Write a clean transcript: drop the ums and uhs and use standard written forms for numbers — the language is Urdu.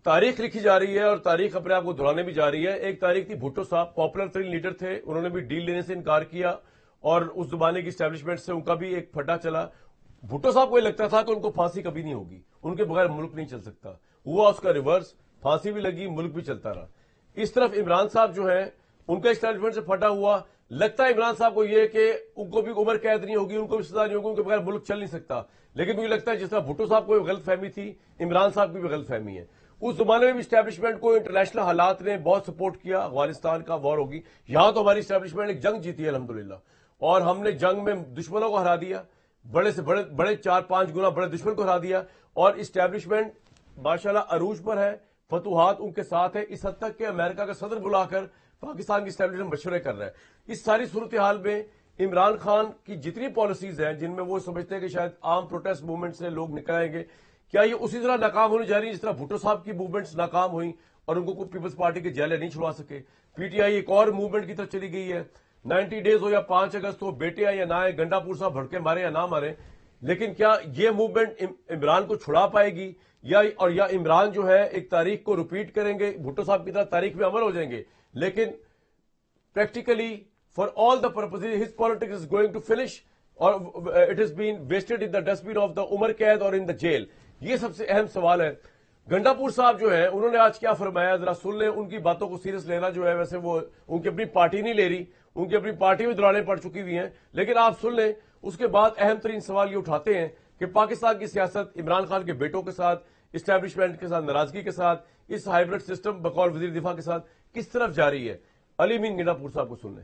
تاریخ لکھی جا رہی ہے اور تاریخ اپنے آپ کو دہرانے بھی جا رہی ہے. ایک تاریخ تھی بھٹو صاحب پاپولر ترین لیڈر تھے, انہوں نے بھی ڈیل لینے سے انکار کیا اور اس زمانے کی اسٹیبلشمنٹ سے ان کا بھی ایک پھڈا چلا. بھٹو صاحب کو یہ لگتا تھا کہ ان کو پھانسی کبھی نہیں ہوگی, ان کے بغیر ملک نہیں چل سکتا. ہوا اس کا ریورس, پھانسی بھی لگی, ملک بھی چلتا رہا. اس طرف عمران صاحب جو ہیں ان کا اسٹیبلشمنٹ سے پھٹا ہوا. لگتا ہے عمران صاحب کو یہ کہ ان کو بھی عمر قید نہیں ہوگی, ان کو بھی سزا نہیں ہوگی, ان کے بغیر ملک چل نہیں سکتا. لیکن مجھے لگتا ہے جس طرح بھٹو صاحب کو غلط فہمی تھی, عمران صاحب کی بھی غلط فہمی ہے. اس زمانے میں بھی اسٹیبلشمنٹ کو انٹرنیشنل حالات نے بہت سپورٹ کیا. افغانستان کا وار ہوگی, یہاں تو ہماری اسٹیبلشمنٹ ایک جنگ جیتی ہے الحمدللہ, اور ہم نے جنگ میں دشمنوں کو ہرا دیا, بڑے سے بڑے 4-5 گنا بڑے دشمن کو ہرا دیا. اور اسٹیبلشمنٹ ماشاءاللہ عروج پر ہے, فتوحات ان کے ساتھ ہے, اس حد تک کہ امریکہ کا صدر بلا کر پاکستان کی اسٹیبلشمنٹ مشورے کر رہا ہے. اس ساری صورتحال میں عمران خان کی جتنی پالیسیز ہیں جن میں وہ سمجھتے ہیں کہ شاید عام پروٹیسٹ موومنٹ سے لوگ نکل آئیں گے, کیا یہ اسی طرح ناکام ہونے جا رہی ہے جس طرح بھٹو صاحب کی موومنٹس ناکام ہوئی اور ان کو کوئی پیپلز پارٹی کے جیلے نہیں چھڑوا سکے. پی ٹی آئی ایک اور موومنٹ کی طرف چلی گئی ہے. 90 ڈیز ہو یا 5 اگست ہو, بیٹے آئے یا نہ آئے, گنڈا پور صاحب بھڑکے مارے یا نہ مارے, لیکن کیا یہ موومنٹ عمران کو چھڑا پائے گی یا عمران جو ہے ایک تاریخ کو ریپیٹ کریں گے, بھٹو صاحب کی طرح تاریخ میں عمل ہو جائیں گے, لیکن practically for all the purpose his politics is going to finish اور it is been wasted in the dustbin of the عمر قید اور ان دا جیل. یہ سب سے اہم سوال ہے. گنڈا پور صاحب جو ہیں انہوں نے آج کیا فرمایا, ذرا سن لیں. ان کی باتوں کو سیریس لینا جو ہے, ویسے وہ ان کی اپنی پارٹی نہیں لے رہی, ان کی اپنی پارٹی میں دورانیں پڑ چکی ہوئی ہیں, لیکن آپ سن لیں. اس کے بعد اہم ترین سوال یہ اٹھاتے ہیں کہ پاکستان کی سیاست عمران خان کے بیٹوں کے ساتھ, اسٹیبلشمنٹ کے ساتھ ناراضگی کے ساتھ, اس ہائیبرڈ سسٹم بقول وزیر دفاع کے ساتھ کس طرف جا رہی ہے. علی امین گنڈا پور صاحب کو سن لیں.